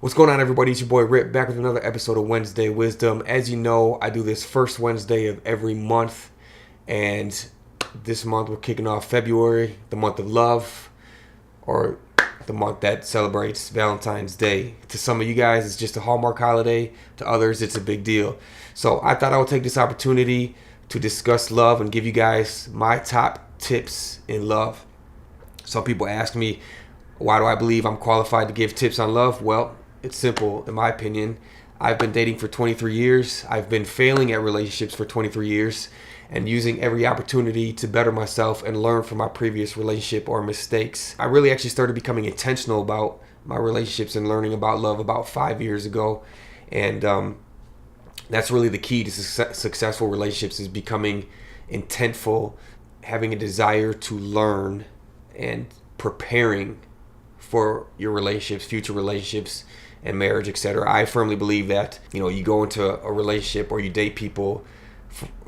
What's going on, everybody? It's your boy Rip, back with another episode of Wednesday Wisdom. As you know, I do this first Wednesday of every month, and this month we're kicking off February, the month of love, or the month that celebrates Valentine's Day. To some of you guys, it's just a Hallmark holiday. To others, it's a big deal. So I thought I would take this opportunity to discuss love and give you guys my top tips in love. Some people ask me, why do I believe I'm qualified to give tips on love? Well, it's simple, in my opinion. I've been dating for 23 years. I've been failing at relationships for 23 years and using every opportunity to better myself and learn from my previous relationship or mistakes. I really actually started becoming intentional about my relationships and learning about love about 5 years ago. And that's really the key to successful relationships, is becoming intentful, having a desire to learn, and preparing for your relationships, future relationships, and marriage, etc. I firmly believe that, you go into a relationship or you date people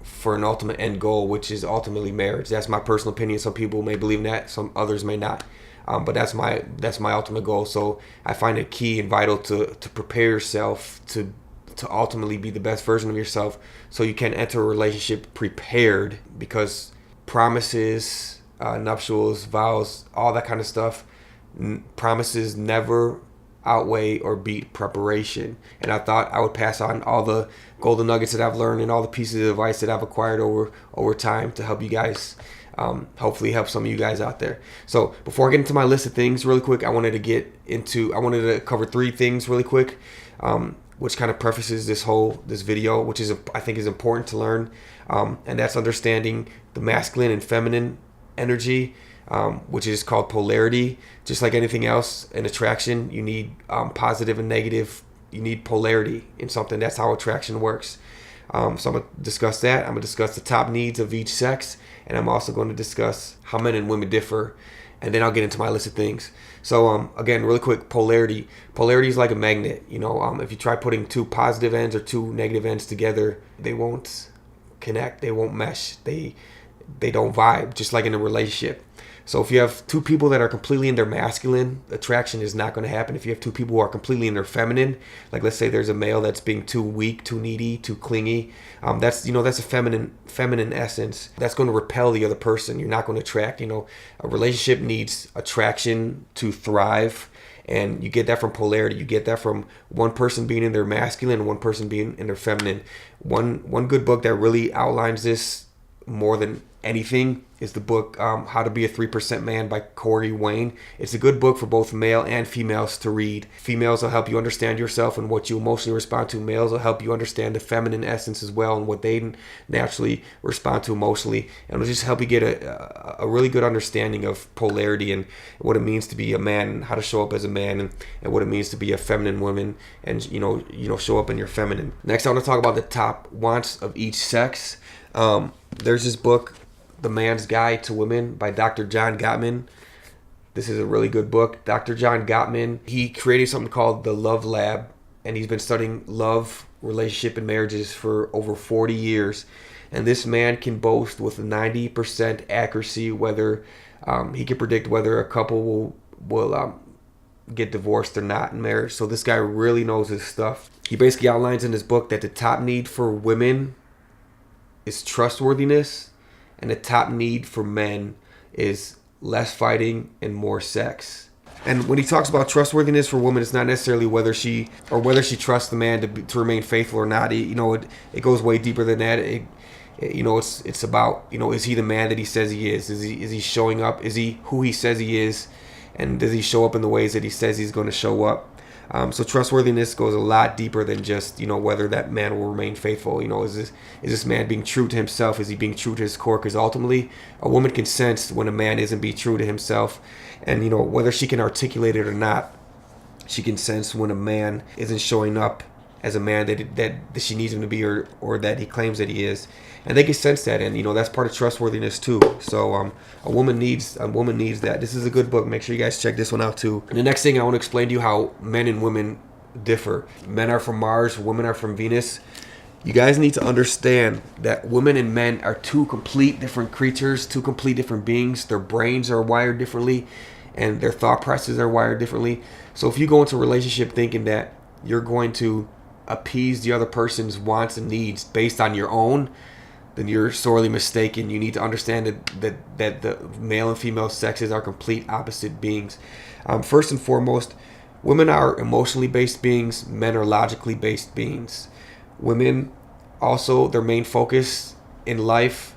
for an ultimate end goal, which is ultimately marriage. That's my personal opinion. Some people may believe in that, some others may not. But that's my ultimate goal. So I find it key and vital to prepare yourself to ultimately be the best version of yourself, so you can enter a relationship prepared, because promises, nuptials, vows, all that kind of stuff, promises never outweigh or beat preparation. And I thought I would pass on all the golden nuggets that I've learned and all the pieces of advice that I've acquired over time to help you guys, hopefully help some of you guys out there. So before I get into my list of things really quick, I wanted to cover three things really quick, which kind of prefaces this video, which I think is important to learn, and that's understanding the masculine and feminine energy, which is called polarity. Just like anything else in attraction, you need positive and negative. You need polarity in something. That's how attraction works. So I'm going to discuss that. I'm going to discuss the top needs of each sex, and I'm also going to discuss how men and women differ, and then I'll get into my list of things. So again, really quick, polarity. Polarity is like a magnet. If you try putting two positive ends or two negative ends together, they won't connect. They won't mesh. They don't vibe, just like in a relationship. So if you have two people that are completely in their masculine, attraction is not going to happen. If you have two people who are completely in their feminine, like let's say there's a male that's being too weak, too needy, too clingy, that's a feminine essence. That's going to repel the other person. You're not going to attract. A relationship needs attraction to thrive. And you get that from polarity. You get that from one person being in their masculine and one person being in their feminine. One good book that really outlines this more than anything is the book How to Be a 3% Man by Corey Wayne. It's a good book for both male and females to read. Females will help you understand yourself and what you emotionally respond to. Males will help you understand the feminine essence as well and what they naturally respond to emotionally. And it'll just help you get a really good understanding of polarity and what it means to be a man, and how to show up as a man, and what it means to be a feminine woman, and show up in your feminine. Next, I want to talk about the top wants of each sex. There's this book, The Man's Guide to Women by Dr. John Gottman. This is a really good book. Dr. John Gottman, he created something called the Love Lab, and he's been studying love, relationship, and marriages for over 40 years. And this man can boast with 90% accuracy whether he can predict whether a couple will get divorced or not in marriage. So this guy really knows his stuff. He basically outlines in his book that the top need for women is trustworthiness, and the top need for men is less fighting and more sex. And when he talks about trustworthiness for women, it's not necessarily whether she trusts the man to remain faithful or not. It goes way deeper than that. It's about, is he the man that he says he is? Is he showing up? Is he who he says he is? And does he show up in the ways that he says he's going to show up? So trustworthiness goes a lot deeper than just, whether that man will remain faithful. Is this man being true to himself? Is he being true to his core? Because ultimately, a woman can sense when a man isn't being true to himself. And, whether she can articulate it or not, she can sense when a man isn't showing up as a man that she needs him to be, or that he claims that he is. And they can sense that, and that's part of trustworthiness too. So a woman needs that. This is a good book. Make sure you guys check this one out too. And the next thing, I want to explain to you how men and women differ. Men are from Mars, women are from Venus. You guys need to understand that women and men are two complete different creatures, two complete different beings. Their brains are wired differently, and their thought processes are wired differently. So if you go into a relationship thinking that you're going to appease the other person's wants and needs based on your own, then you're sorely mistaken. You need to understand that the male and female sexes are complete opposite beings. First and foremost, women are emotionally based beings. Men are logically based beings. Women also, their main focus in life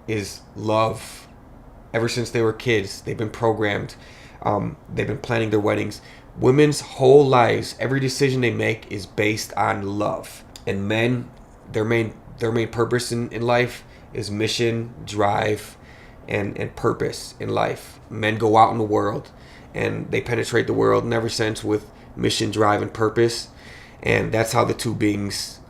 is love. Ever since they were kids, they've been programmed. They've been planning their weddings. Women's whole lives, every decision they make is based on love. And men, their main purpose in life is mission, drive, and purpose in life. Men go out in the world and they penetrate the world in every sense with mission, drive, and purpose. And that's how the two beings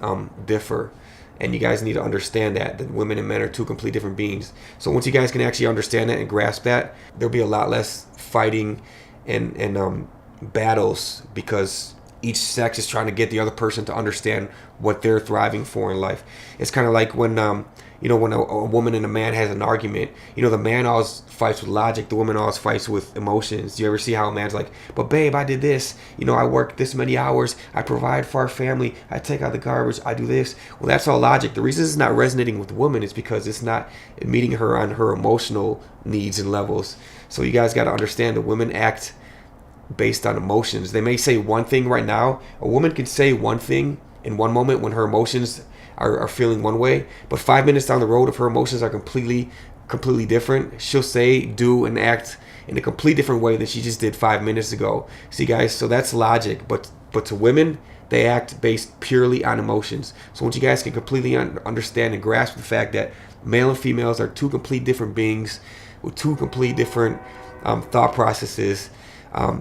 differ. And you guys need to understand that women and men are two completely different beings. So once you guys can actually understand that and grasp that, there'll be a lot less fighting and battles, because each sex is trying to get the other person to understand what they're thriving for in life. It's kind of like when when a woman and a man has an argument, the man always fights with logic, the woman always fights with emotions. Do you ever see how a man's like, but babe, I did this, I work this many hours, I provide for our family, I take out the garbage, I do this. Well, that's all logic. The reason it's not resonating with the woman is because it's not meeting her on her emotional needs and levels. So you guys got to understand that women act based on emotions. They may say one thing right now. A woman can say one thing in one moment when her emotions are feeling one way, but 5 minutes down the road, if her emotions are completely different, she'll say, do, and act in a completely different way than she just did 5 minutes ago. See, guys, so that's logic. But to women, they act based purely on emotions. So once you guys can completely understand and grasp the fact that male and females are two complete different beings with two complete different thought processes,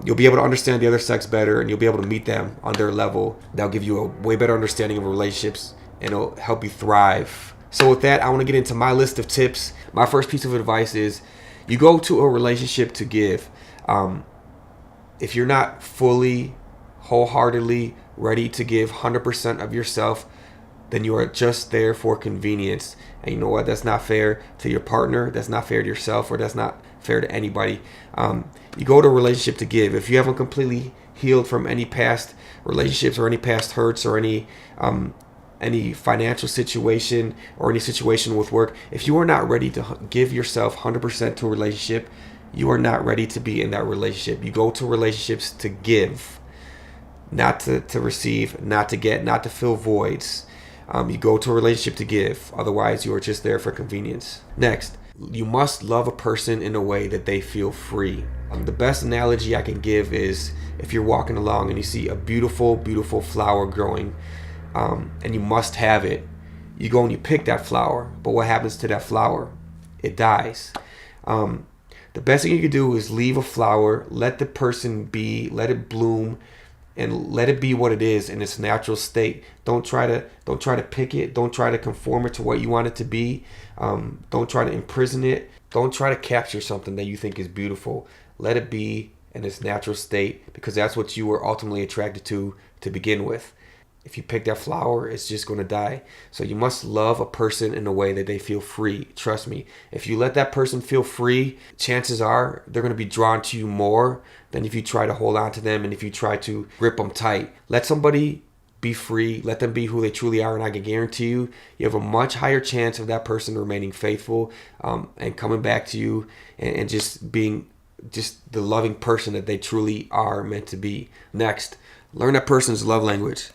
you'll be able to understand the other sex better, and you'll be able to meet them on their level. That'll give you a way better understanding of relationships, and it'll help you thrive. So with that, I want to get into my list of tips. My first piece of advice is you go to a relationship to give. If you're not fully, wholeheartedly ready to give 100% of yourself, then you are just there for convenience. And you know what? That's not fair to your partner. That's not fair to yourself, or that's not fair to anybody. You go to a relationship to give. If you haven't completely healed from any past relationships or any past hurts or any financial situation or any situation with work, if you are not ready to give yourself 100% to a relationship, you are not ready to be in that relationship. You go to relationships to give, not to receive, not to get, not to fill voids. You go to a relationship to give. Otherwise, you are just there for convenience. Next, you must love a person in a way that they feel free. The best analogy I can give is if you're walking along and you see a beautiful, beautiful flower growing, and you must have it. You go and you pick that flower, but what happens to that flower? It dies. The best thing you can do is leave a flower, let the person be, let it bloom, and let it be what it is in its natural state. Don't try to pick it. Don't try to conform it to what you want it to be. Don't try to imprison it. Don't try to capture something that you think is beautiful. Let it be in its natural state, because that's what you were ultimately attracted to begin with. If you pick that flower, it's just going to die. So you must love a person in a way that they feel free. Trust me. If you let that person feel free, chances are they're going to be drawn to you more than if you try to hold on to them and if you try to grip them tight. Let somebody be free. Let them be who they truly are, and I can guarantee you, you have a much higher chance of that person remaining faithful and coming back to you and just being just the loving person that they truly are meant to be. Next, learn that person's love language.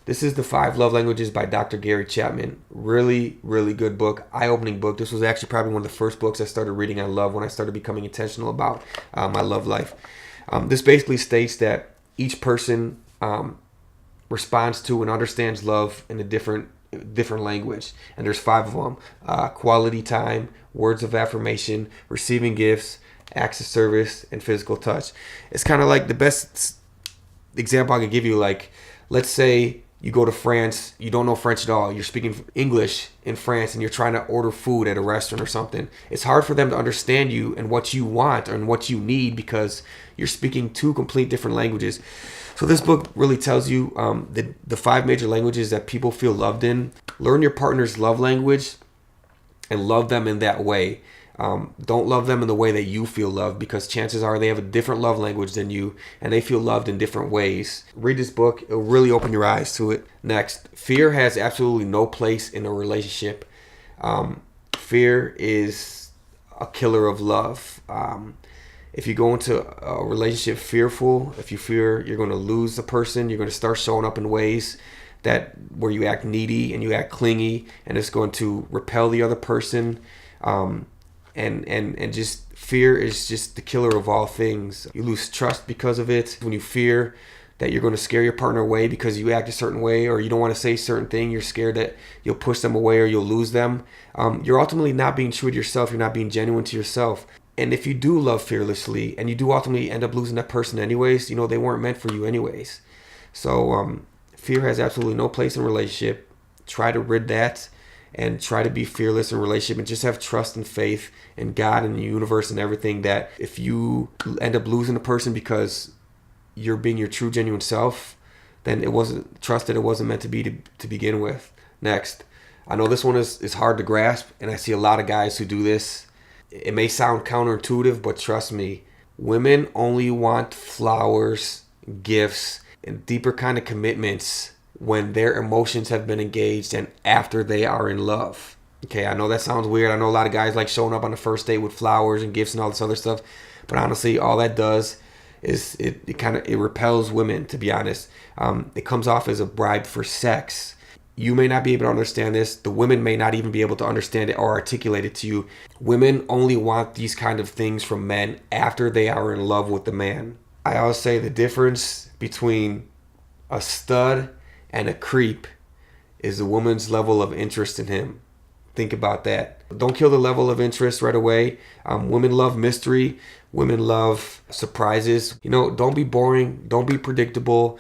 This is The 5 Love Languages by Dr. Gary Chapman. Really, really good book. Eye-opening book. This was actually probably one of the first books I started reading on love when I started becoming intentional about my love life. This basically states that each person responds to and understands love in a different language. And there's 5 of them. Quality time, words of affirmation, receiving gifts, acts of service, and physical touch. It's kind of like the best example I could give you. Like, let's say you go to France, you don't know French at all, you're speaking English in France, and you're trying to order food at a restaurant or something. It's hard for them to understand you and what you want and what you need because you're speaking 2 complete different languages. So this book really tells you the 5 major languages that people feel loved in. Learn your partner's love language and love them in that way. Don't love them in the way that you feel loved, because chances are they have a different love language than you and they feel loved in different ways. Read this book. It'll really open your eyes to it. Next, fear has absolutely no place in a relationship. Fear is a killer of love. If you go into a relationship fearful, if you fear you're going to lose the person, you're going to start showing up in ways that where you act needy and you act clingy, and it's going to repel the other person. And just fear is just the killer of all things. You lose trust because of it. When you fear that you're going to scare your partner away because you act a certain way, or you don't want to say a certain thing, you're scared that you'll push them away or you'll lose them. You're ultimately not being true to yourself. You're not being genuine to yourself. And if you do love fearlessly and you do ultimately end up losing that person anyways, they weren't meant for you anyways. So fear has absolutely no place in a relationship. Try to rid that and try to be fearless in a relationship and just have trust and faith in God and the universe and everything, that if you end up losing a person because you're being your true, genuine self, then it wasn't meant to be to begin with. Next, I know this one is hard to grasp, and I see a lot of guys who do this. It may sound counterintuitive, but trust me, women only want flowers, gifts, and deeper kind of commitments when their emotions have been engaged and after they are in love. Okay, I know that sounds weird. I know a lot of guys like showing up on the first date with flowers and gifts and all this other stuff, but honestly, all that does is it repels women, to be honest. It comes off as a bribe for sex. You may not be able to understand this. The women may not even be able to understand it or articulate it to you. Women only want these kind of things from men after they are in love with the man. I always say the difference between a stud and a creep is a woman's level of interest in him. Think about that. Don't kill the level of interest right away. Women love mystery. Women love surprises. Don't be boring. Don't be predictable.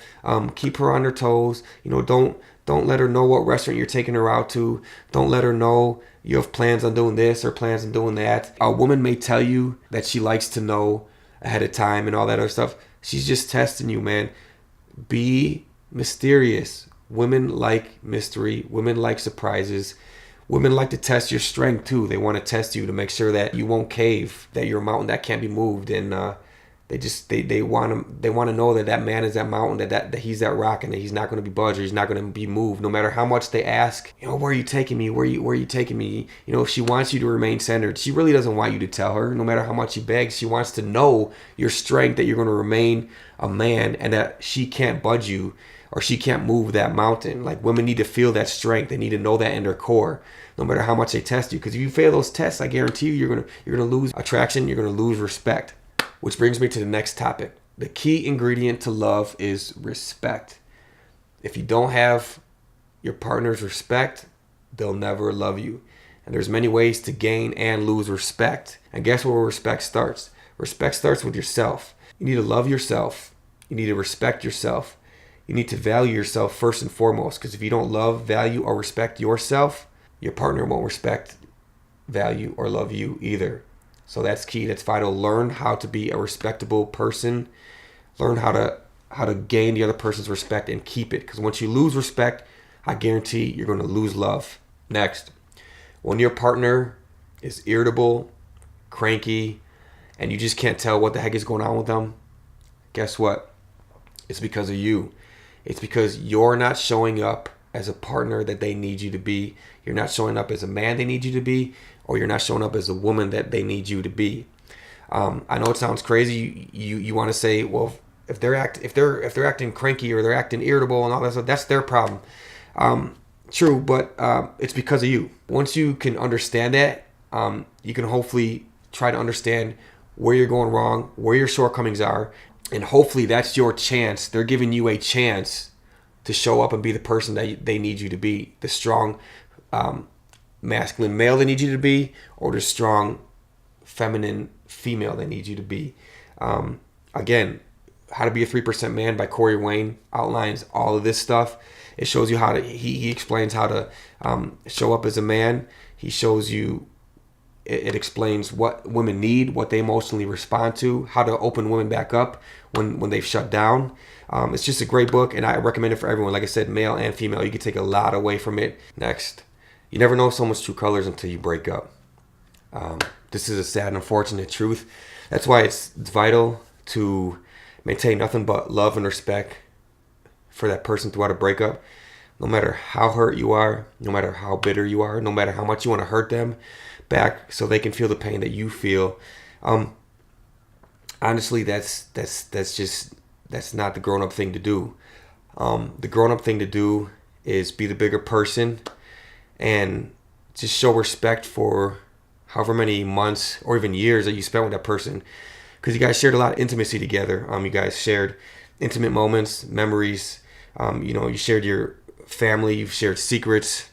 Keep her on her toes. Don't let her know what restaurant you're taking her out to. Don't let her know you have plans on doing this or plans on doing that. A woman may tell you that she likes to know ahead of time and all that other stuff. She's just testing you, man. Be mysterious. Women like mystery. Women like surprises. Women like to test your strength too. They want to test you to make sure that you won't cave, that you're a mountain that can't be moved, and they want to know that man is that mountain, that he's that rock, and that he's not going to be budged, or he's not going to be moved, no matter how much they ask. Where are you taking me? Where are you taking me? If she wants you to remain centered, she really doesn't want you to tell her. No matter how much she begs, she wants to know your strength, that you're going to remain a man, and that she can't budge you, or she can't move that mountain. Like, women need to feel that strength. They need to know that in their core, no matter how much they test you. Because if you fail those tests, I guarantee you, you're gonna lose attraction. You're gonna lose respect. Which brings me to the next topic. The key ingredient to love is respect. If you don't have your partner's respect, they'll never love you. And there's many ways to gain and lose respect. And guess where respect starts? Respect starts with yourself. You need to love yourself. You need to respect yourself. You need to value yourself first and foremost. Because if you don't love, value, or respect yourself, your partner won't respect, value, or love you either. So that's key. That's vital. Learn how to be a respectable person. Learn how to gain the other person's respect and keep it. Because once you lose respect, I guarantee you're going to lose love. Next, when your partner is irritable, cranky, and you just can't tell what the heck is going on with them, guess what? It's because of you. It's because you're not showing up as a partner that they need you to be. You're not showing up as a man they need you to be, or you're not showing up as a woman that they need you to be. I know it sounds crazy. You want to say, well, if they're acting cranky or they're acting irritable and all that stuff, that's their problem. True, but it's because of you. Once you can understand that, you can hopefully try to understand where you're going wrong, where your shortcomings are, and hopefully that's your chance. They're giving you a chance to show up and be the person that they need you to be, the strong masculine male they need you to be, or the strong feminine female they need you to be. Again, How to Be a 3% Man by Corey Wayne outlines all of this stuff. It shows you how to, he explains how to show up as a man. He shows you, it explains what women need, what they emotionally respond to, how to open women back up when they've shut down. It's just a great book, and I recommend it for everyone. Like I said, male and female, you can take a lot away from it. Next, you never know someone's true colors until you break up. This is a sad and unfortunate truth. That's why it's vital to maintain nothing but love and respect for that person throughout a breakup. No matter how hurt you are, no matter how bitter you are, no matter how much you want to hurt them back so they can feel the pain that you feel. Honestly, that's not the grown-up thing to do. The grown-up thing to do is be the bigger person and just show respect for however many months or even years that you spent with that person, because you guys shared a lot of intimacy together. You guys shared intimate moments, memories. You shared your family, you've shared secrets,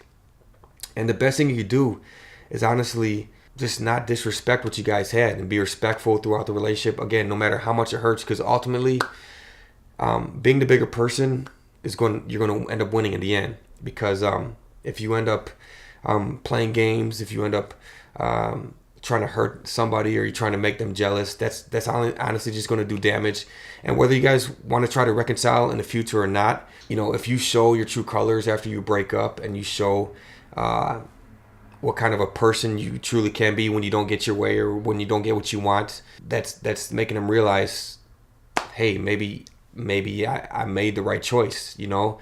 and the best thing you could do is honestly just not disrespect what you guys had and be respectful throughout the relationship. Again, no matter how much it hurts, because ultimately, being the bigger person you're going to end up winning in the end. Because if you end up playing games, if you end up trying to hurt somebody or you're trying to make them jealous, that's honestly just going to do damage. And whether you guys want to try to reconcile in the future or not, if you show your true colors after you break up and you show what kind of a person you truly can be when you don't get your way or when you don't get what you want, that's making them realize, hey, maybe I made the right choice. The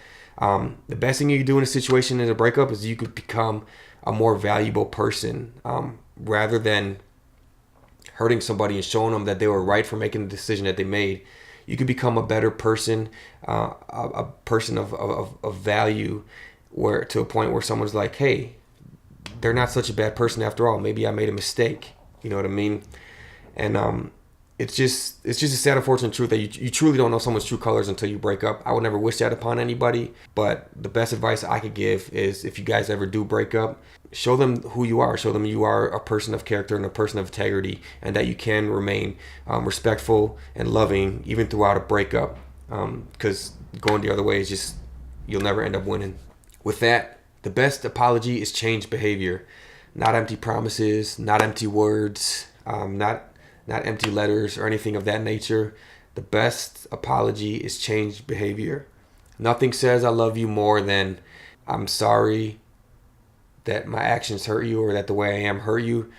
best thing you can do in a situation in a breakup is you could become a more valuable person, rather than hurting somebody and showing them that they were right for making the decision that they made. You could become a better person, a person of value, where to a point where someone's like, hey, they're not such a bad person after all. Maybe I made a mistake. You know what I mean? And it's just a sad, unfortunate truth that you truly don't know someone's true colors until you break up. I would never wish that upon anybody, but the best advice I could give is, if you guys ever do break up, show them who you are. Show them you are a person of character and a person of integrity, and that you can remain respectful and loving even throughout a breakup. Because going the other way is just, you'll never end up winning. With that, the best apology is changed behavior, not empty promises, not empty words, not empty letters or anything of that nature. The best apology is changed behavior. Nothing says I love you more than I'm sorry that my actions hurt you or that the way I am hurt you,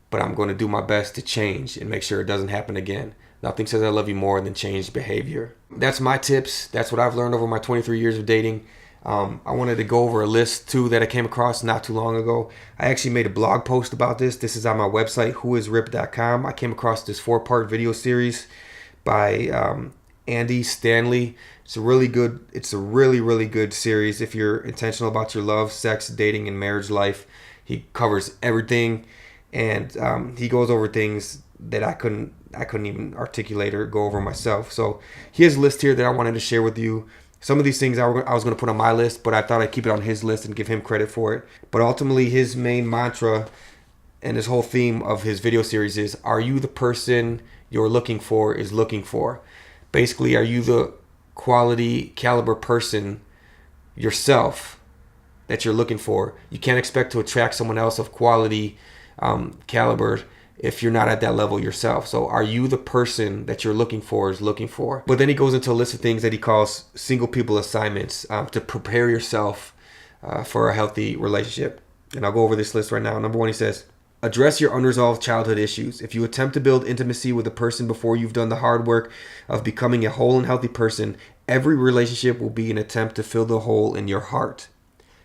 but I'm going to do my best to change and make sure it doesn't happen again. Nothing says I love you more than changed behavior. That's my tips. That's what I've learned over my 23 years of dating. I wanted to go over a list too that I came across not too long ago. I actually made a blog post about this. This is on my website, whoisrip.com. I came across this 4-part video series by Andy Stanley. It's a really good series if you're intentional about your love, sex, dating, and marriage life. He covers everything, and he goes over things that I couldn't even articulate or go over myself. So he has a list here that I wanted to share with you. Some of these things I was going to put on my list, but I thought I'd keep it on his list and give him credit for it. But ultimately, his main mantra and his whole theme of his video series is, are you the person you're looking for is looking for? Basically, are you the quality caliber person yourself that you're looking for? You can't expect to attract someone else of quality caliber if you're not at that level yourself. So are you the person that you're looking for is looking for? But then he goes into a list of things that he calls single people assignments to prepare yourself for a healthy relationship. And I'll go over this list right now. Number 1, he says, address your unresolved childhood issues. If you attempt to build intimacy with a person before you've done the hard work of becoming a whole and healthy person, every relationship will be an attempt to fill the hole in your heart.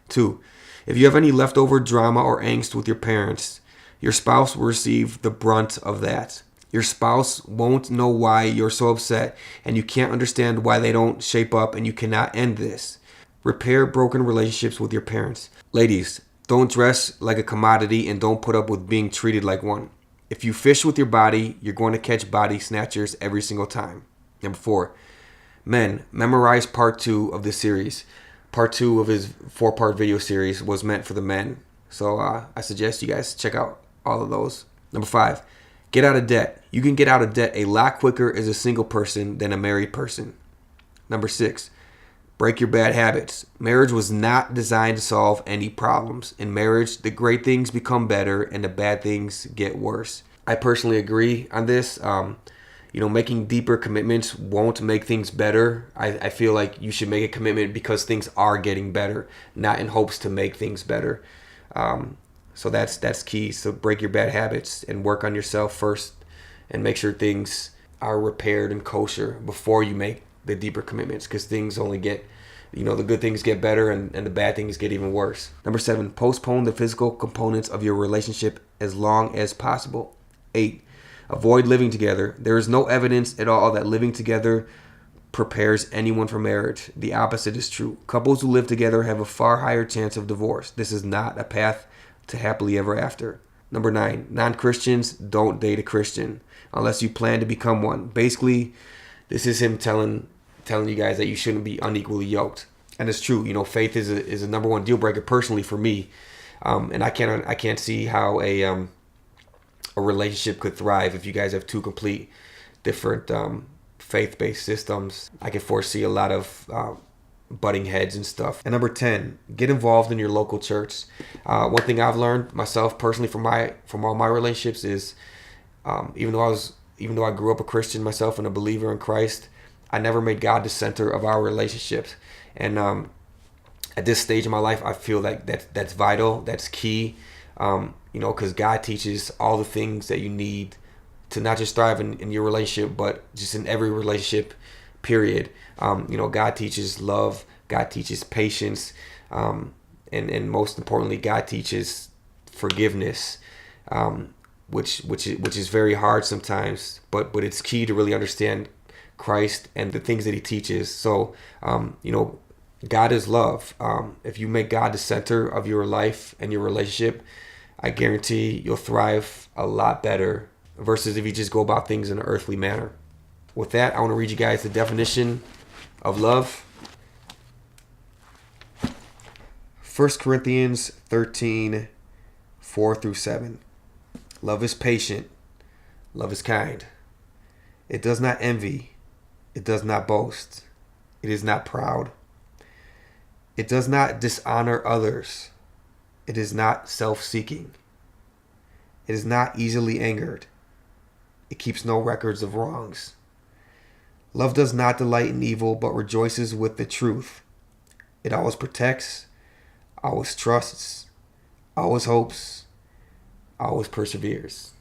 2, if you have any leftover drama or angst with your parents, your spouse will receive the brunt of that. Your spouse won't know why you're so upset, and you can't understand why they don't shape up, and you cannot end this. Repair broken relationships with your parents. Ladies, don't dress like a commodity and don't put up with being treated like one. If you fish with your body, you're going to catch body snatchers every single time. Number 4, men, memorize part 2 of this series. Part 2 of his 4-part video series was meant for the men. So I suggest you guys check out all of those. Number 5, get out of debt. You can get out of debt a lot quicker as a single person than a married person. Number 6, break your bad habits. Marriage was not designed to solve any problems. In marriage, the great things become better and the bad things get worse. I personally agree on this. Making deeper commitments won't make things better. I feel like you should make a commitment because things are getting better, not in hopes to make things better. So that's key. So break your bad habits and work on yourself first, and make sure things are repaired and kosher before you make the deeper commitments, because things only get, the good things get better, and the bad things get even worse. Number 7, postpone the physical components of your relationship as long as possible. 8, avoid living together. There is no evidence at all that living together prepares anyone for marriage. The opposite is true. Couples who live together have a far higher chance of divorce. This is not a path to happily ever after. Number 9, non-Christians don't date a Christian unless you plan to become one. Basically, this is him telling you guys that you shouldn't be unequally yoked. And it's true. Faith is a number one deal breaker personally for me. And I can't see how a relationship could thrive if you guys have two complete different faith-based systems. I can foresee a lot of butting heads and stuff. And number 10, get involved in your local church. One thing I've learned myself personally from all my relationships is, even though I grew up a Christian myself and a believer in Christ, I never made God the center of our relationships. And at this stage in my life, I feel like that's vital, that's key. Because God teaches all the things that you need to not just thrive in your relationship, but just in every relationship, period. God teaches love, God teaches patience, and most importantly, God teaches forgiveness, which is very hard sometimes, but it's key to really understand Christ and the things that he teaches. So, God is love. If you make God the center of your life and your relationship, I guarantee you'll thrive a lot better versus if you just go about things in an earthly manner. With that, I want to read you guys the definition of love. 1 Corinthians 13, 4-7. Love is patient. Love is kind. It does not envy. It does not boast. It is not proud. It does not dishonor others. It is not self-seeking. It is not easily angered. It keeps no records of wrongs. Love does not delight in evil, but rejoices with the truth. It always protects, always trusts, always hopes, always perseveres.